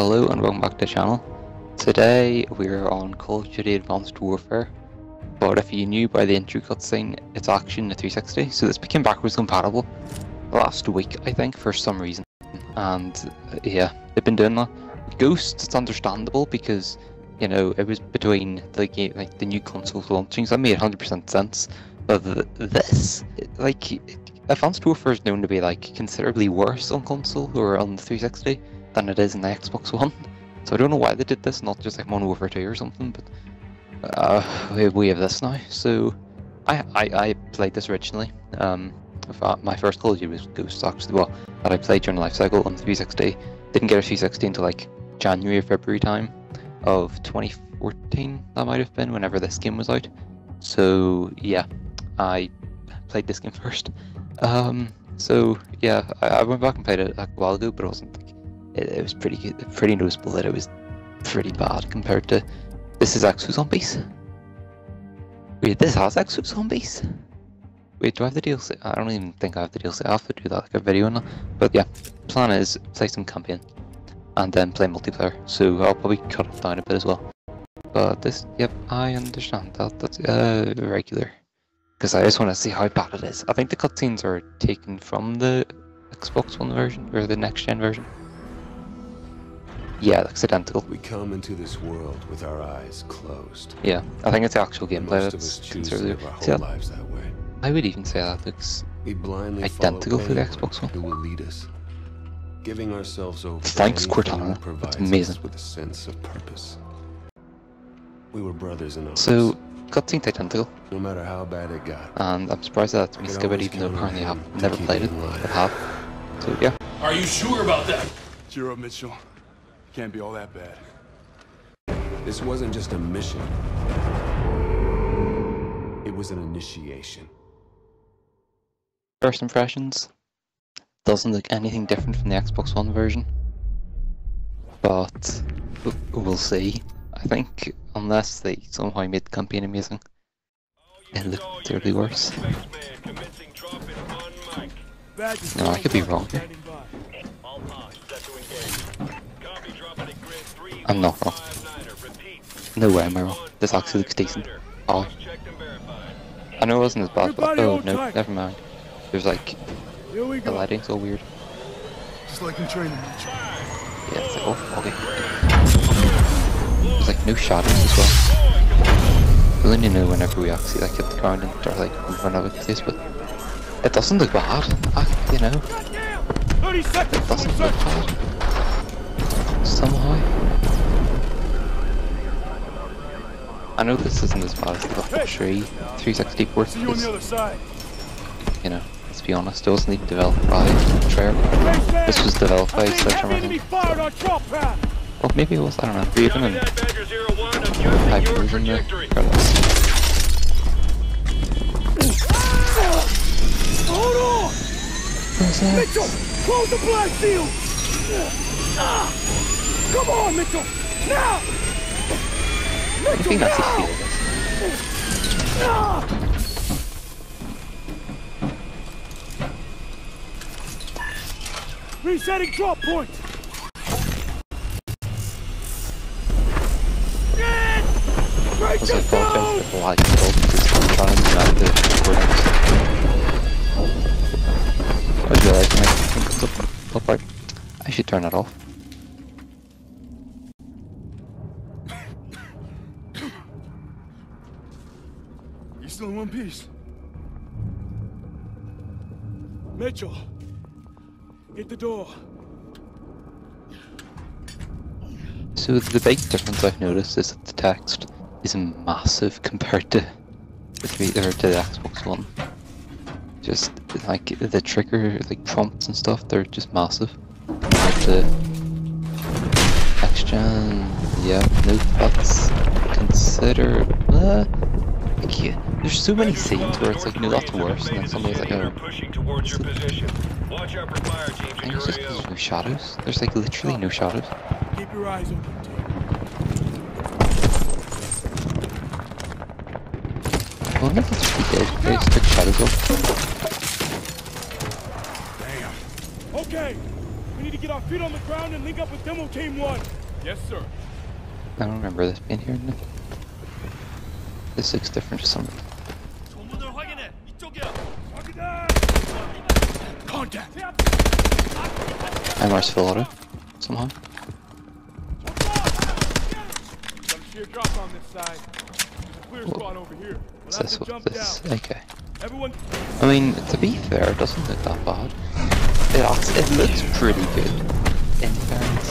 Hello and welcome back to the channel. Today we're on Call of Duty Advanced Warfare, but if you knew by the intro cutscene, it's actually in the 360, so this became backwards compatible last week I think for some reason, and yeah, they've been doing that. Ghost, it's understandable because, you know, it was between the game, like the new consoles launching, so that made 100% sense. But this, like, Advanced Warfare is known to be like considerably worse on console or on the 360 than it is in the Xbox One. So I don't know why they did this, not just like Modern Warfare 2 or something, but we have this now. So I played this originally. My first Call of Duty was Ghost, actually, well, that I played during the life cycle on 360. Didn't get a 360 until like January or February time of 2014, that might have been, whenever this game was out. So yeah, I played this game first. So yeah, I went back and played it like a while ago, but it wasn't like, it was pretty good, pretty noticeable that it was pretty bad compared to this is Exo Zombies. Wait, this has Exo Zombies? Wait, do I have the DLC? I don't even think I have the DLC. I have to do that like a video on that. But yeah, plan is play some campaign and then play multiplayer. So I'll probably cut it down a bit as well. But this, yep, I understand that. That's regular. Because I just want to see how bad it is. I think the cutscenes are taken from the Xbox One version, or the next gen version. Yeah, that's identical. We come into this world with our eyes closed. Yeah, I think it's the actual gameplay Most of that's us choose to conservative. live our See, whole lives that way. I would even say that looks We blindly identical follow to the pain Xbox One. who will lead us, giving ourselves over. Thanks, to anything Cortana. that provides That's amazing. us with a sense of purpose. We were brothers in arms. So, cutscene's identical, no matter how bad it got. and I'm surprised that we could skip it, always even though count on apparently I him have to never keep played it it, in line. but have. So yeah. Are you sure about that? Cheer up, Mitchell. Can't be all that bad. This wasn't just a mission. It was an initiation. First impressions, doesn't look anything different from the Xbox One version, but we'll see. I think unless they somehow made the campaign amazing, it looked terribly worse. No, I could be wrong here. I'm not wrong. No way am I wrong. This actually looks decent. Oh. I know it wasn't as bad, but oh no, never mind. There's like, the lighting's all weird. Just like in training. Yeah, it's like all foggy. There's like no shadows as well. We'll only know whenever we actually like hit the ground and start like moving out of the place, but it doesn't look bad. You know, it doesn't look bad. Somehow. I know this isn't as bad as the Luxury 360 port, because, you know, let's be honest, it wasn't even developed by Throwback. This was developed by Sledgehammer, I think. Well, maybe it was, I don't know. We're even in high version there. Hold on! Mitchell! Close the blast field! Come on, Mitchell! Now! I think that's his field. Resetting drop point! Break Also, I the apologize zone! for the light control because I'm trying to move out the recordings. I was realizing I think it's up right. I should turn that off. You still in one piece? Mitchell! Get the door. So the big difference I've noticed is that the text is massive compared to the Xbox One. Just like the trigger, like prompts and stuff, they're just massive. Compared to next gen, yeah, no, that's consider. Like, yeah, there's so many scenes where it's like, no, that's worse, and then somebody's like, oh. I think it's just because there's no shadows. There's like literally no shadows. Keep your eyes open. I wonder if that's what they did. They just took shadows off. Damn. Okay. We need to get our feet on the ground and link up with Demo Team 1. Yes, sir. I don't remember this being here. No. This looks different to something. Contact! MR's full auto, somehow. Some sheer drop on this side. There's a clear spot over here. What's this? What's this? Okay. Everyone... I mean, to be fair, it doesn't look that bad. It looks pretty good, in fairness.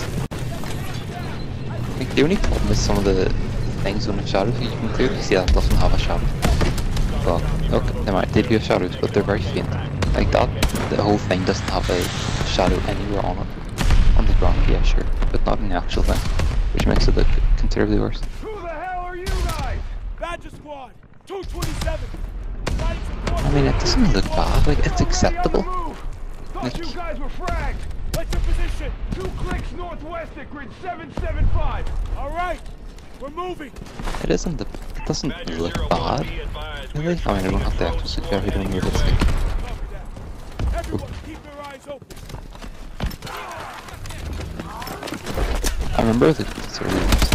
Like, the only problem is some of the things on the shadows. You can clearly see that it doesn't have a shadow. Well, okay, they might. They do have shadows, but they're very faint. Like that, the whole thing doesn't have a shadow anywhere on it. On the ground, yeah, sure, but not in the actual thing, which makes it look considerably worse. Who the hell are you guys? Badger Squad, 227. I mean, it doesn't look bad. Like, it's acceptable. Thought you guys were fragged. What's your position? 2 clicks northwest at grid 775. All right, we're moving. It isn't. It doesn't look bad. Really? I mean, I don't have the actual security. I don't know what it's like. Everyone, keep your eyes open. I remember the early ones.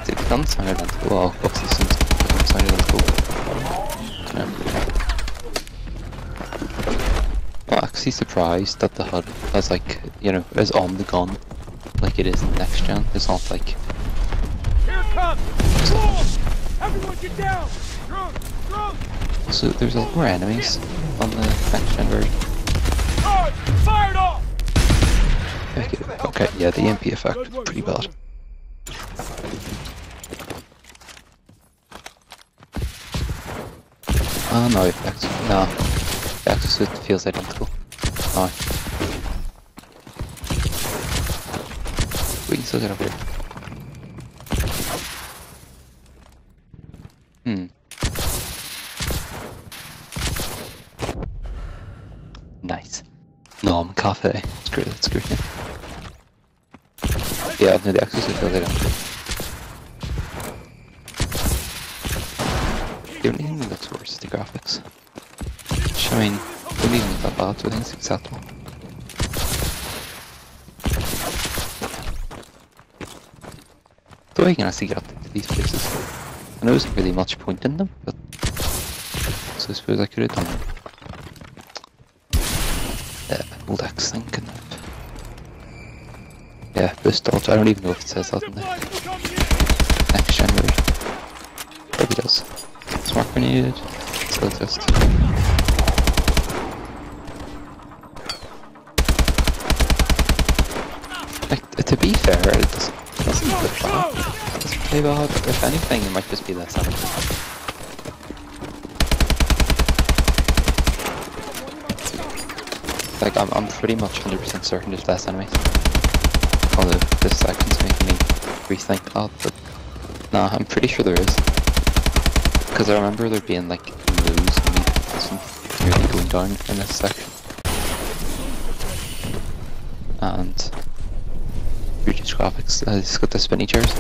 The guns sounded identical. Well, obviously since the guns sounded identical. I'm actually surprised that the HUD has, like, you know, is on the gun like it is in next gen. It's not like... Here it comes! Wolves! Everyone get down! Drunk! Drunk! So there's a lot more enemies on the next gen version. Alright! Fire it off! Okay, yeah, the EMP effect is pretty bad. Oh no, effect. No. The exosuit feels identical. No. We can still get over here. Nice. Nom cafe. It's great, it's great. Yeah, no, the exosuit feels identical. The only thing that looks worse is the graphics. Which, I mean, don't even look that bad, so I think it's acceptable. Though you can actually get up to these places. I know there's not really much point in them, but... So I suppose I could have done... old X thing, couldn't I? Yeah, boost dodge. I don't even know if it says that in the next gen version. Probably does. Smart grenade. Still exists. Like, to be fair, it doesn't look bad. It doesn't play bad. If anything, it might just be less enemies. Like, I'm pretty much 100% certain there's less enemies. Although, this second's making me rethink that, but... Nah, I'm pretty sure there is. Because I remember there being, like, loads of me really going down in this section. And... reduced graphics. It's got the spinny chairs.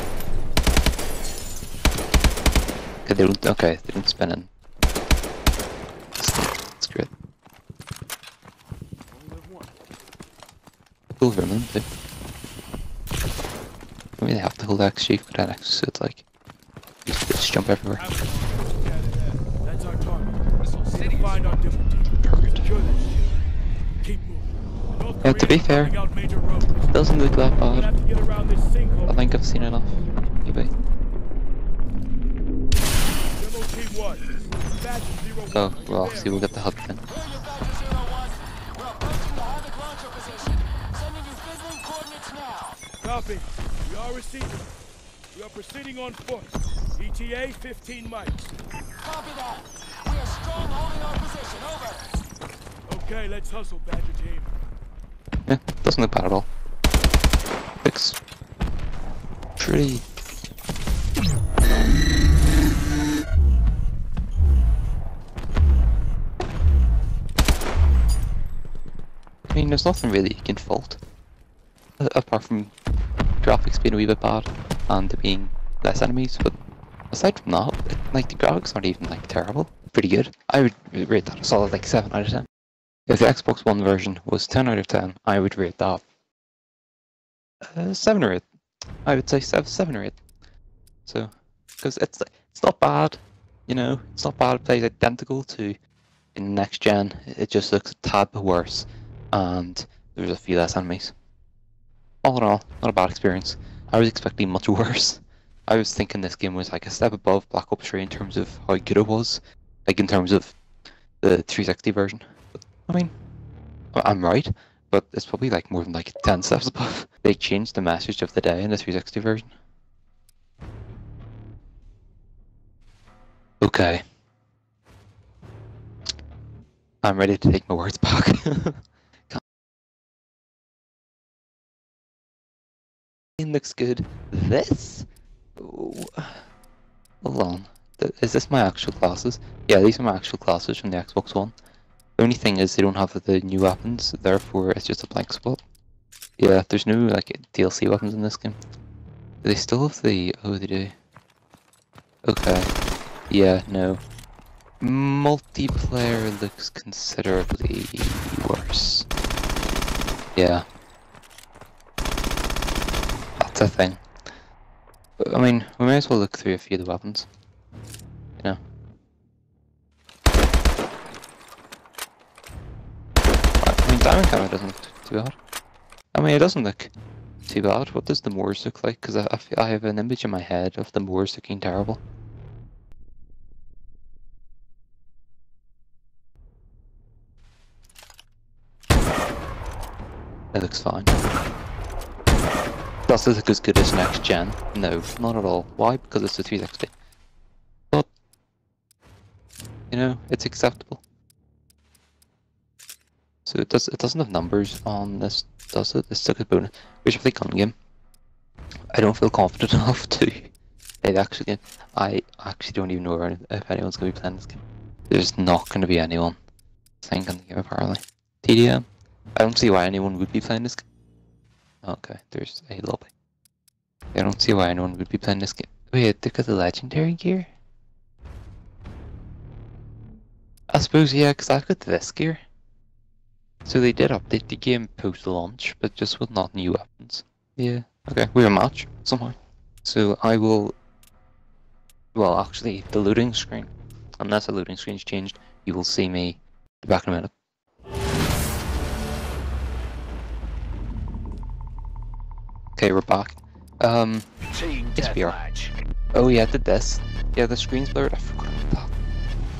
Okay, they don't spin in. It's great. Cool vermin too. I mean, they have to hold X chief, but then X suit, like, you just jump everywhere. That's our target. Find our different team. Perfect. Keep moving. Yeah, to be fair, it doesn't look that bad. I think I've seen enough. Maybe. Oh, well, obviously we'll get the HUD then. Copy. We are receiving. We are proceeding on foot. ETA 15 mics. Copy that. We are strong holding our position. Over. Okay, let's hustle, Badger team. Yeah, doesn't look bad at all. Looks pretty... I mean, there's nothing really you can fault. Apart from graphics being a wee bit bad and there being less enemies, but aside from that, like, the graphics aren't even, like, terrible. Pretty good. I would rate that a solid, like, 7 out of 10. If the Xbox One version was 10 out of 10, I would rate that 7 or 8. I would say 7 or 8. So, because it's not bad, you know, it's not bad. It plays identical to in next gen. It just looks a tad bit worse, and there's a few less enemies. All in all, not a bad experience. I was expecting much worse. I was thinking this game was like a step above Black Ops 3 in terms of how good it was, like in terms of the 360 version. But, I mean, I'm right, but it's probably like more than like 10 steps above. They changed the message of the day in the 360 version. Okay. I'm ready to take my words back. It looks good. This? Ooh. Hold on. Is this my actual classes? Yeah, these are my actual classes from the Xbox One. The only thing is they don't have the new weapons, therefore it's just a blank spot. Yeah, there's no like DLC weapons in this game. Do they still have the... Oh, they do. Okay. Yeah, no. Multiplayer looks considerably worse. Yeah. That's a thing. I mean, we may as well look through a few of the weapons. You know. I mean, diamond camera doesn't look too bad. I mean, it doesn't look too bad. What does the Moors look like? Because I have an image in my head of the Moors looking terrible. It looks fine. Does it look as good as next gen? No, not at all. Why? Because it's a 360. But, you know, it's acceptable. So it doesn't have numbers on this, does it? It's still a bonus. Which if they gun game. I don't feel confident enough to play the actual game. I actually don't even know if anyone's going to be playing this game. There's not going to be anyone playing the game apparently. TDM? I don't see why anyone would be playing this game. Okay, there's a lobby. I don't see why anyone would be playing this game. Wait, look at the legendary gear? I suppose, yeah, because I've got this gear. So they did update the game post-launch, but just with not new weapons. Yeah, okay, we're a match, somehow. So I will... Well, actually, the loading screen. Unless the loading screen's changed, you will see me back in a minute. Okay, we're back. HBR. Oh yeah, I did this. Yeah, the screen's blurred. I forgot about that.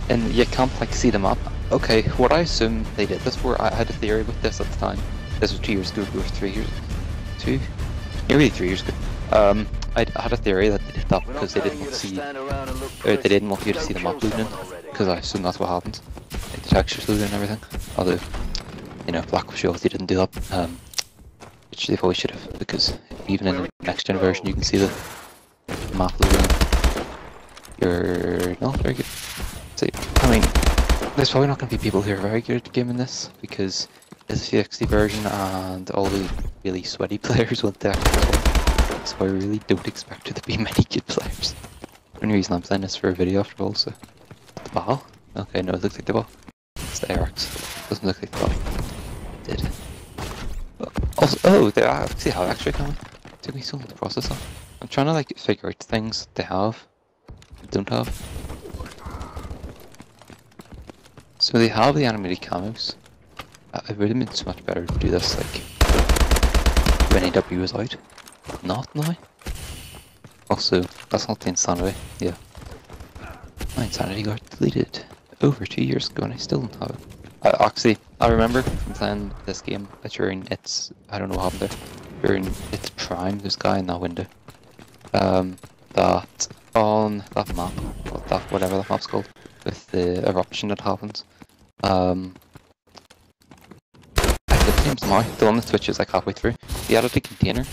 And you can't like see the map. Okay, what I assume they did this for, I had a theory with this at the time. This was 2 years ago, or 3 years. 2? Nearly 3 years ago. I had a theory that they did that because they didn't want to see, or they didn't want you to see the map loading. Because I assume that's what happens. Like the textures loading and everything. Although, you know, Black Ops they didn't do that. Which they probably should have, because even in the next gen version you can see the map loading. You're not very good. See, I mean, there's probably not going to be people who are very good at gaming this, because it's a 360 version and all the really sweaty players want the Xbox One. So I really don't expect there to be many good players. The only reason I'm playing this for a video after all, so... The ball? Okay, no, it looks like the ball. It's the ARX. Doesn't look like the ball. It did. Also, oh, they actually have extra coming. Took me so long to process that. I'm trying to like figure out things they have, they don't have. So they have the animated camos. It would have been so much better to do this like when AW was out. Not now. Also, that's not the insanity. Yeah. My insanity got deleted over 2 years ago and I still don't have it. Actually, I remember from playing this game during its, I don't know what happened there, during its prime, there's a guy in that window. That on that map, whatever that map's called, with the eruption that happens. I forget the name's now, the one that switches like halfway through. He added a container,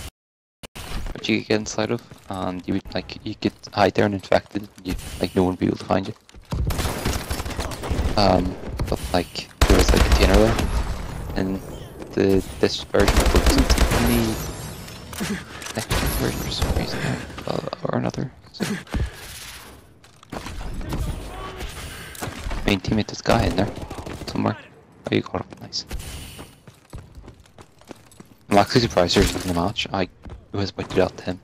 which you could get inside of, and you would like, you could hide there and infect it, and you, like no one would be able to find you. But like, there was a container there, and this version wasn't in the next version for some reason, or another. So. Main teammate, this guy in there somewhere. Oh, you got him. Nice. I'm actually surprised you're in the match. I was about to do that to him.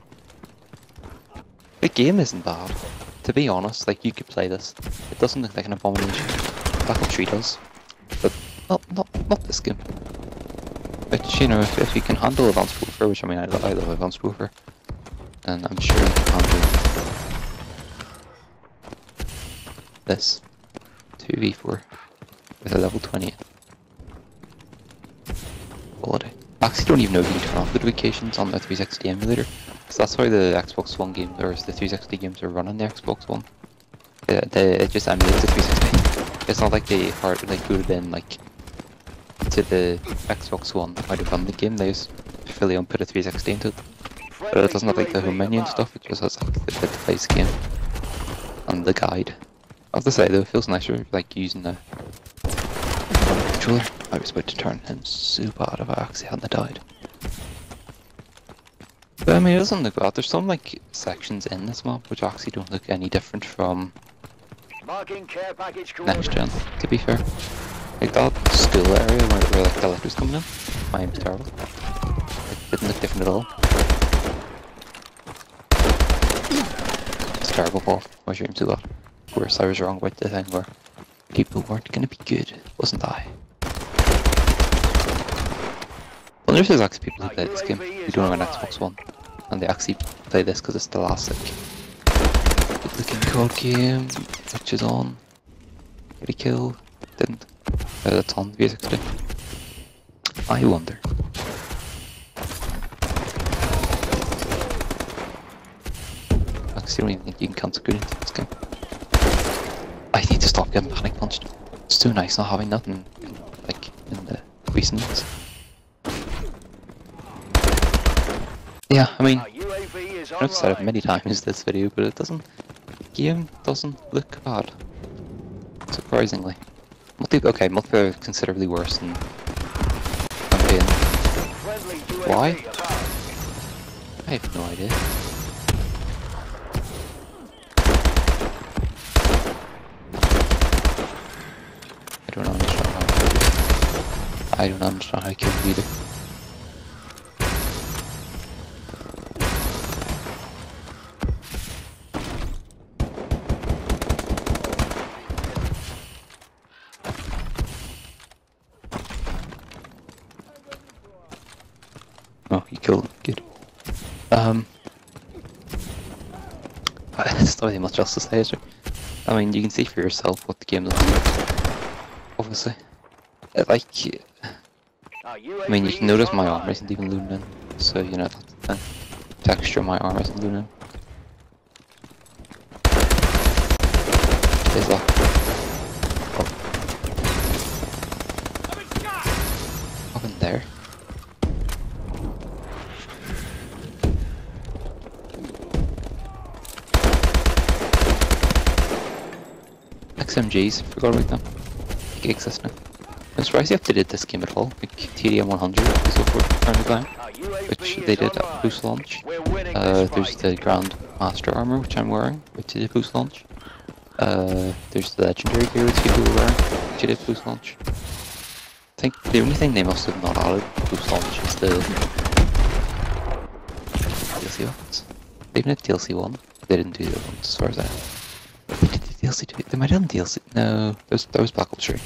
The game isn't bad. To be honest, like, you could play this. It doesn't look like an abomination. Black Ops 3 does. But not this game. But, you know, if you can handle Advanced Warfare, which I mean, I love Advanced Warfare, and I'm sure you can handle this 2v4 with a level 20 quality. I actually don't even know if you can turn off notifications on the 360 emulator, because that's how the Xbox One games, or the 360 games are running the Xbox One. It just emulates the 360. It's not like they like booted in like to the Xbox One how to run the game. They just fully put a 360 into it. But it doesn't have like the home menu and stuff. It just has like the bit to play the game and the guide. I have to say though, it feels nicer like using the controller. I was about to turn him so bad if I actually hadn't died. But I mean, it doesn't look bad. There's some like sections in this map which actually don't look any different from next gen, to be fair. Like that school area where like the light was coming in, my aim was terrible. It didn't look different at all. It's terrible, Paul. Why's your aim so bad? Of course, I was wrong about the thing where people weren't gonna be good, wasn't I? I wonder if there's actually people who play this game who don't have an Xbox One, and they actually play this because it's the last like good looking COD game, which is on. Did he kill? Didn't. That's on 360. I wonder. I actually don't even think you can cancel good into this game. I need to stop getting panic punched. It's too nice not having nothing like in the recent months. Yeah, I mean, I've said it many times in this video, but the game doesn't look bad. Surprisingly. Multiplayer is considerably worse than campaign. Why? I have no idea. I don't understand how I killed him either. Oh, you killed him. Good. There's not really much else to say, is there? I mean, you can see for yourself what the game looks like. Obviously. I mean, you can notice my armor isn't even looting in, so you know that's the thing. Texture of my armor isn't looting in. Is that? Oh. Up in there. XMGs, forgot about them. They exist now. I'm surprised they updated this game at all, like TDM 100 and so forth, currently playing, which they did at post launch. There's the Grand Master armor, which I'm wearing, which they did post launch. There's the Legendary gear, which people were wearing, which they did post launch. I think the only thing they must have not added post launch is the DLC weapons. They even had DLC 1, they didn't do the other ones as far as I know. They did the DLC 2, they might have done DLC, no, that was Black Ops 3.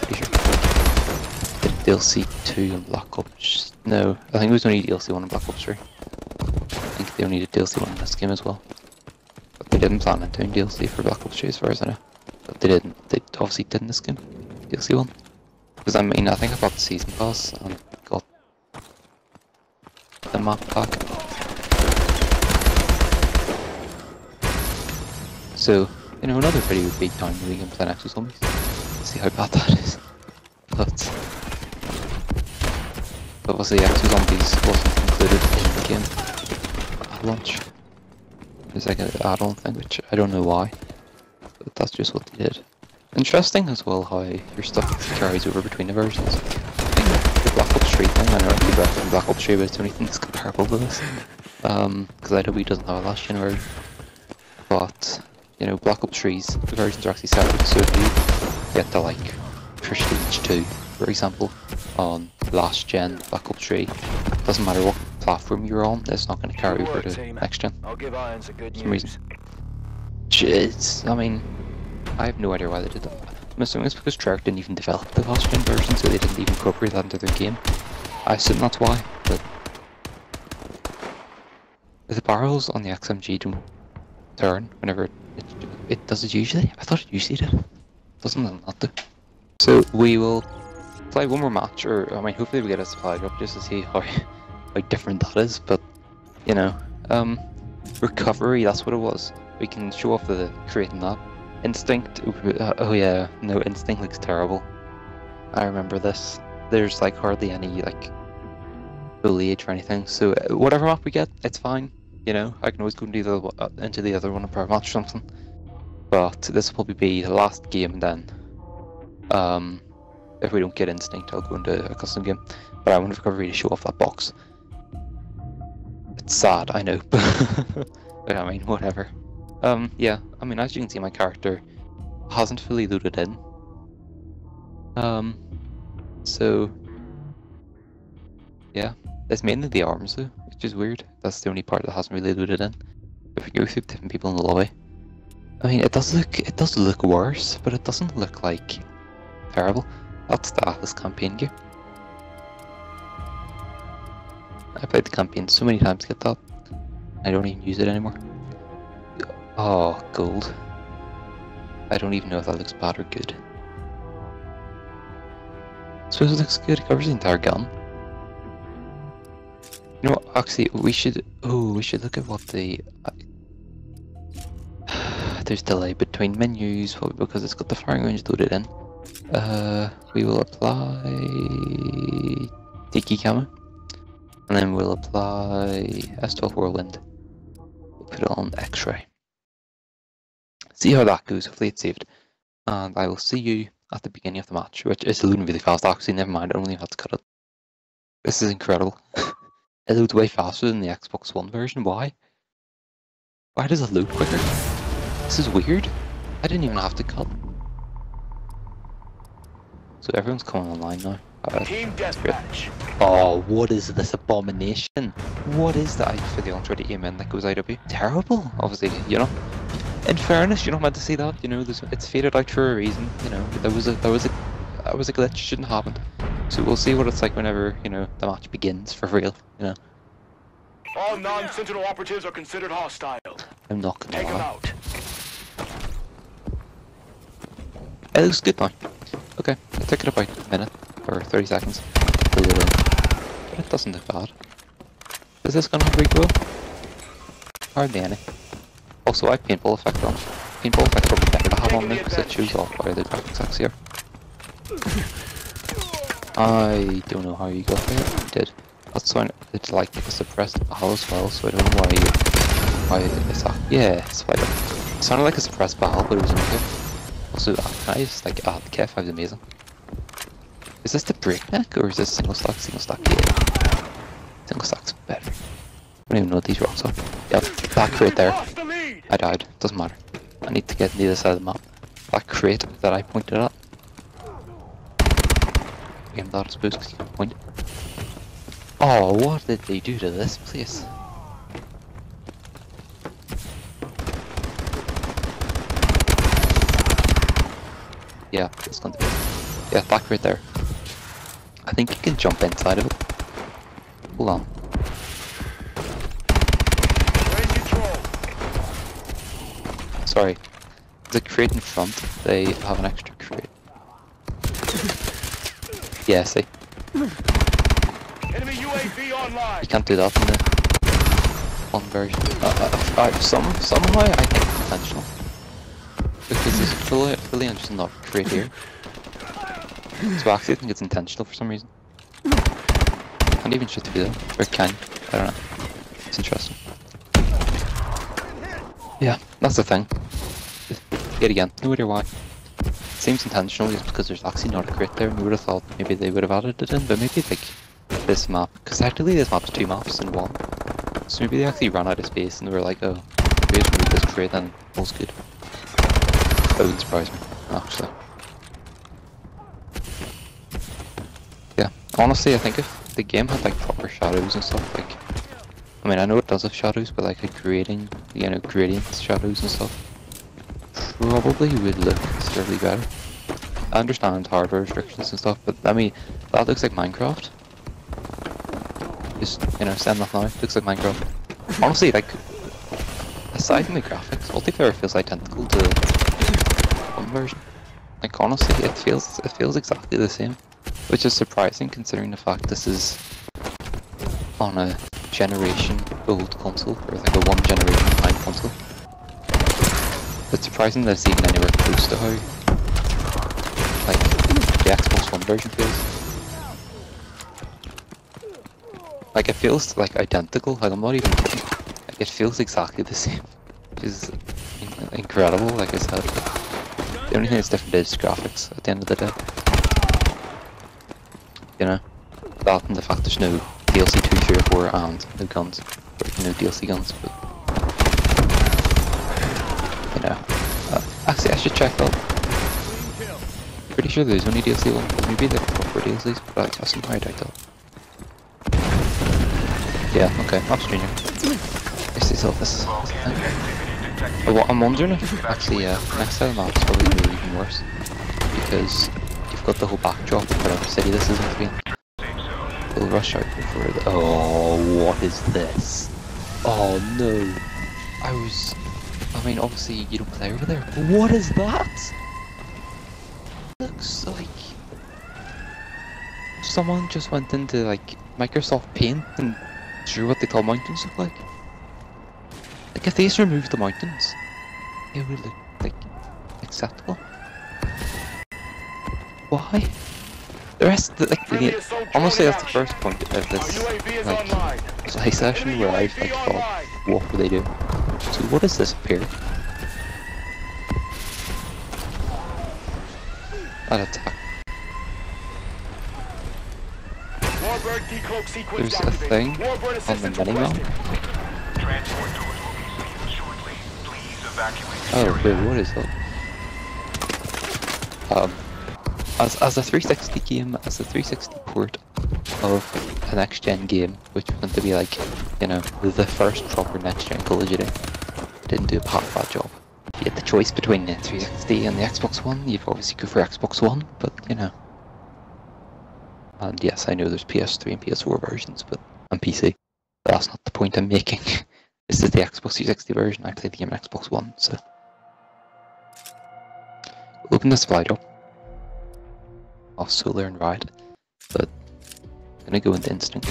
Pretty sure. DLC 2 and Black Ops. No, I think it was only DLC 1 and Black Ops 3. I think they only did DLC 1 in this game as well. But they didn't plan on doing DLC for Black Ops 3 as far as I know. But they didn't. They obviously did in this game. DLC 1. Because I mean, I think I bought the Season Pass and got the map pack. So, you know, another pretty big time where we can play Exo Zombies. See how bad that is. But obviously Exo Zombies wasn't included in the game at launch. It's like an add-on thing, which I don't know why, but that's just what they did. Interesting as well how your stuff carries over between the versions. I think the Black Ops 3 thing, I know I keep referencing Black Ops 3, but it's the only thing that's comparable to this. Because I know he doesn't have a last gen version. But, you know, Black Ops 3's versions are actually separate, so if you get the like Prestige 2, for example, on last gen Black Ops 3. Doesn't matter what platform you're on, it's not going to carry over to next gen. I'll give Irons a good For some reason. I mean, I have no idea why they did that. I'm assuming it's because Treyarch didn't even develop the last gen version, so they didn't even incorporate that into their game. I assume that's why, but the barrels on the XMG don't turn whenever it does it usually. I thought it usually did. Doesn't it not do? So we will play one more match, or I mean, hopefully we get a supply drop just to see how different that is. But you know, recovery, that's what it was. We can show off the creating that. Instinct, oh yeah, no, Instinct looks terrible. I remember this. There's like hardly any like foliage or anything, so whatever map we get, it's fine. You know, I can always go into the other one and power match or something. But this will probably be the last game, and then if we don't get Instinct, I'll go into a custom game. But I want recovery to show off that box. It's sad, I know, but I mean, whatever. Yeah, I mean, as you can see, my character hasn't fully loaded in. So yeah, it's mainly the arms though, which is weird. That's the only part that hasn't really loaded in. If we go through different people in the lobby, I mean, it does look worse, but it doesn't look like terrible. That's the Atlas campaign gear. I played the campaign so many times to get that. I don't even use it anymore. Oh, gold. I don't even know if that looks bad or good. I suppose it looks good. It covers the entire gun. You know what? Actually, we should look at what the. There's delay between menus because it's got the firing range loaded in. We will apply Tiki Camo, and then we'll apply S12 Whirlwind. We'll put it on X-ray. See how that goes. Hopefully it's saved, and I will see you at the beginning of the match, which is loading really fast. Actually, never mind. I don't even have to cut it. This is incredible. It loads way faster than the Xbox One version. Why? Why does it load quicker? This is weird. I didn't even have to cut. So everyone's coming online now. Team deathmatch. Oh, what is this abomination? What is that for the ultra to aim in that goes IW? Terrible, obviously, you know. In fairness, you're not meant to see that, you know, it's faded out for a reason, you know, that was a glitch, shouldn't happen. So we'll see what it's like whenever, you know, the match begins for real, you know. All non-Sentinel operatives are considered hostile. I'm not gonna Take them lie. out. It looks good now. Okay, it took it about a minute, or 30 seconds to load in, but it doesn't look bad. Is this gonna have recoil? Hardly any. Also, I have paintball effect on. Paintball effect probably better to have on me because it shows off where the graphics actually are. I don't know how you got there. You did. That's sound it's like a suppressed BAL as well, so I don't know why it's that. Yeah, spider. It sounded like a suppressed BAL, but it was in KIF. Also, can I just like add the KIF? Is amazing. Is this the breakneck or is this single stack? Single stack, yeah. Single stack's better. I don't even know what these rocks are. Yep, that crate there. I died. Doesn't matter. I need to get to the other side of the map. That crate that I pointed at. Aim that, I suppose, because you can point. Oh, what did they do to this place? Yeah, it's going to be. Yeah, that crate there. I think you can jump inside of it. Hold on. Sorry. There's a crate in front. They have an extra crate. Yeah, see. Enemy UAV online. You can't do that in the one version. Somehow I think it's intentional. Because there's fully interesting not crate here. So actually I think it's intentional for some reason. Can't even shoot through them. Or can. I don't know. It's interesting. Yeah, that's the thing. Yet again, no idea why. It seems intentional just because there's actually not a crate there, and we would have thought maybe they would have added it in, but maybe like this map, because actually this map's 2 maps in 1. So maybe they actually ran out of space and they were like, oh, maybe just move this crate and all's good. That wouldn't surprise me, actually. Honestly, I think if the game had like proper shadows and stuff, like, I mean, I know it does have shadows, but like a grading, you know, gradient shadows and stuff, probably would look considerably better. I understand hardware restrictions and stuff, but I mean, that looks like Minecraft. Just, you know, send that now, looks like Minecraft. Honestly, like, aside from the graphics, multiplayer feels identical to one version. Like, honestly, it feels exactly the same, which is surprising considering the fact this is on a generation old console, or like a one generation behind console. It's surprising that it's even anywhere close to how like the Xbox One version feels. Like, it feels like identical. Like, I'm not even kidding. Like, it feels exactly the same, which is incredible. Like I said, the only thing that's different is graphics at the end of the day. You know, that and the fact there's no DLC 2, 3, or 4 and no guns, or no DLC guns. But you know, actually, I should check that. Pretty sure there's only DLC 1. Maybe they're proper DLCs, but I somehow doubt that. Yeah, okay, Maps Junior. I see, so this is the thing. Well, I'm wondering if actually, next style maps probably going to be even worse. Because you've got the whole backdrop of whatever city this is going to be. We'll rush out before the— oh, what is this? Oh no. I mean, obviously you don't play over there, but what is that? Looks like someone just went into like Microsoft Paint and drew what they thought mountains look like. Like, if they just removed the mountains, it would look like acceptable. Why? The rest, honestly, that's the first point of this like play session where I've like thought, what were they doing? So what is this up here? An attack. There's a thing on the minimap. Oh, wait, what is that? As a 360 game, as a 360 port of a next gen game, which was meant to be like, you know, the first proper next gen Call of Duty, didn't do a half bad job. If you had the choice between the 360 and the Xbox One, you'd obviously go for Xbox One, but you know. And yes, I know there's PS3 and PS4 versions, but on PC. But that's not the point I'm making. This is the Xbox 360 version. I played the game on Xbox One, so. Open the supply drop. Off Solar and Ride, but I'm gonna go into Instinct.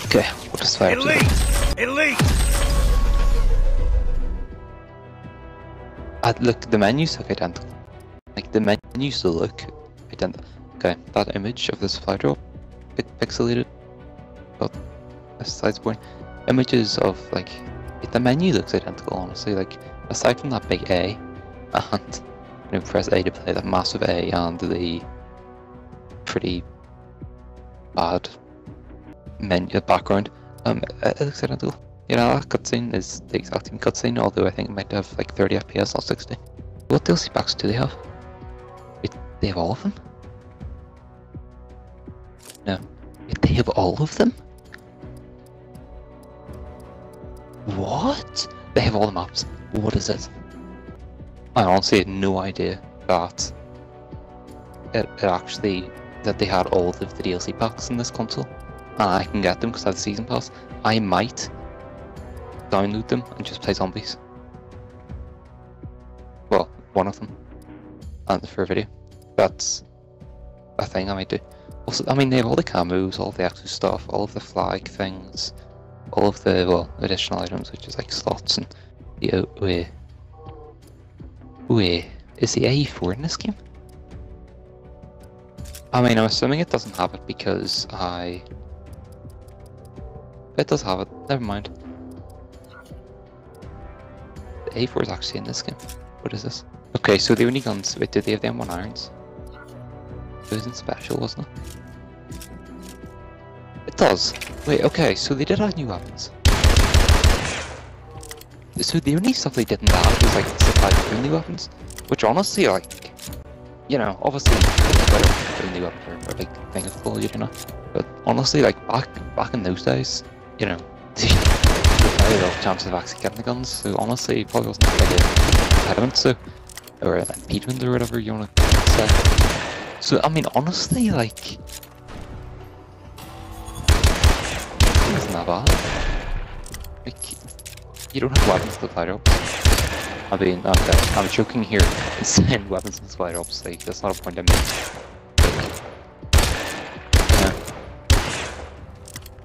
Okay, what does fire do? Elite! Look, the menus look identical. Like, the menus still look identical. Okay, that image of the supply drop, bit pixelated, but besides the point. Images of, like, the menu looks identical, honestly. Like, aside from that big A, and, you know, press A to play that massive A, and the pretty bad menu background, it looks identical. You know, that cutscene is the exact same cutscene, although I think it might have like 30 FPS, not 60. What DLC packs do they have? Wait, they have all of them? No. Wait, they have all of them? What? They have all the maps. What is it? I honestly had no idea that it actually, that they had all of the DLC packs in this console. And I can get them because I have the season pass. I might download them and just play zombies. Well, one of them. And for a video. That's a thing I might do. Also, I mean, they have all the camos, all the extra stuff, all of the flag things, all of the, well, additional items, which is like slots and the wait, is the AE4 in this game? I mean, I'm assuming it doesn't have it because it does have it, never mind. The A4 is actually in this game. What is this? Okay, so the only guns, wait, did they have the M1 irons? It wasn't special, wasn't it? It does. Wait, okay, so they did add new weapons. So the only stuff they didn't add was like supply only weapons, which honestly, like, you know, obviously it's better for the new upper or like thing of Call of Duty, you know. But honestly, like back in those days, you know, there's very little chance of actually getting the guns. So honestly, it probably wasn't like an impediment, so or an impediment or whatever you want to say. So I mean, honestly, like, it's not bad. Like, you don't have weapons to fire up. I mean, I'm joking here. Saying weapons and fire ups, like, that's not a point I make. Like, yeah.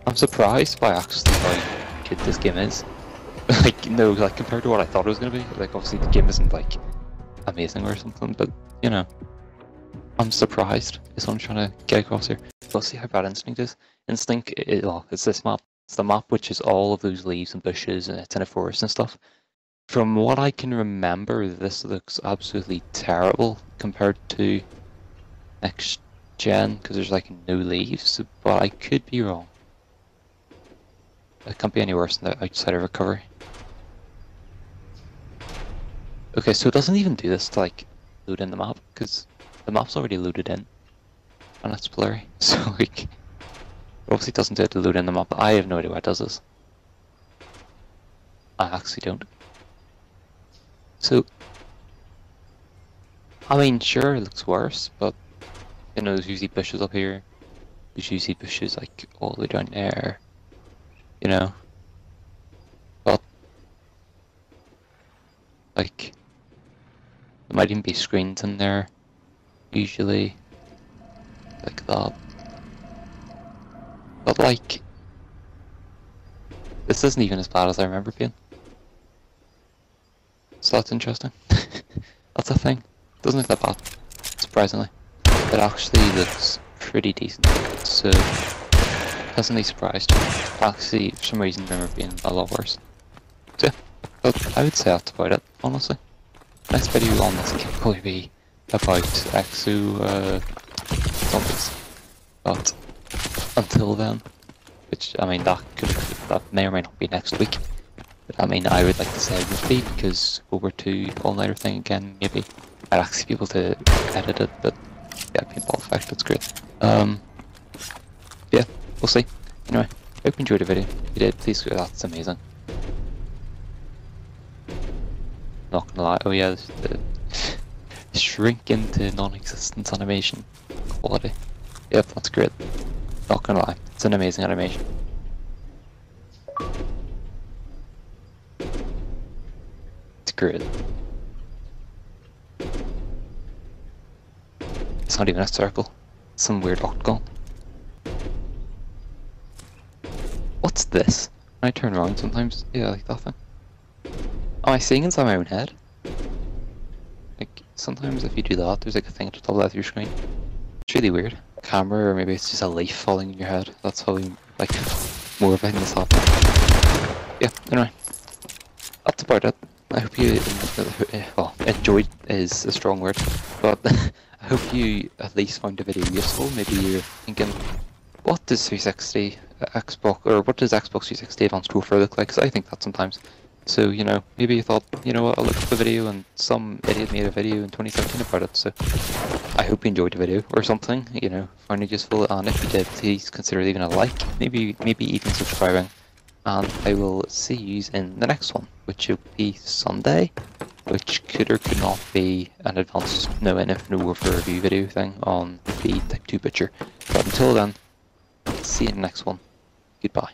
I'm surprised by actually how good this game is. Like, no, like compared to what I thought it was gonna be. Like, obviously the game isn't like amazing or something, but you know, I'm surprised. Is what I'm trying to get across here. We'll see how bad Instinct is. Instinct, well, it's this map. It's the map which is all of those leaves and bushes, and it's in a forest and stuff. From what I can remember, this looks absolutely terrible compared to next gen, because there's like no leaves, but I could be wrong. It can't be any worse than the outside of recovery. Okay, so it doesn't even do this to like load in the map, because the map's already loaded in, and it's blurry, so like, it obviously doesn't do it to load in the map. I have no idea why it does this. I actually don't. So, I mean, sure, it looks worse, but, you know, there's usually bushes up here. There's usually bushes, like, all the way down there. You know? But, like, there might even be screens in there, usually, like that. But, like, this isn't even as bad as I remember being. So that's interesting. That's a thing. Doesn't look that bad, surprisingly. It actually looks pretty decent, so pleasantly surprised. Actually, for some reason, I remember being a lot worse. So yeah, but I would say that's about it, honestly. Next video on this can probably be about exo zombies. But until then, which I mean that may or may not be next week. I mean, I would like to say it would be, because World War II all-nighter thing again, maybe. I'd actually be able to edit it, but yeah, paintball effect, that's great. Yeah, we'll see. Anyway, I hope you enjoyed the video. If you did, please, that's amazing. Not gonna lie, oh yeah, the shrink into non-existence animation quality. Yep, that's great. Not gonna lie, it's an amazing animation. Great. It's not even a circle. It's some weird octagon. What's this? When I turn around sometimes, yeah, like that thing. Am I seeing inside my own head? Like, sometimes if you do that, there's like a thing at the top of your screen. It's really weird. Camera, or maybe it's just a leaf falling in your head. That's probably, like, more of a thing that's happening. Yeah, anyway. That's about it. I hope you, well, enjoyed is a strong word, but I hope you at least found the video useful. Maybe you're thinking, what does 360 Xbox, or what does Xbox 360 Advanced Warfare look like? Because I think that sometimes. So, you know, maybe you thought, you know what, I'll look at the video and some idiot made a video in 2017 about it, so I hope you enjoyed the video or something, you know, found it useful, and if you did, please consider leaving a like, maybe even subscribing. And I will see you in the next one, which will be Sunday, which could or could not be an advanced Infinite Warfare review video thing on the Type 2 Butcher. But until then, see you in the next one. Goodbye.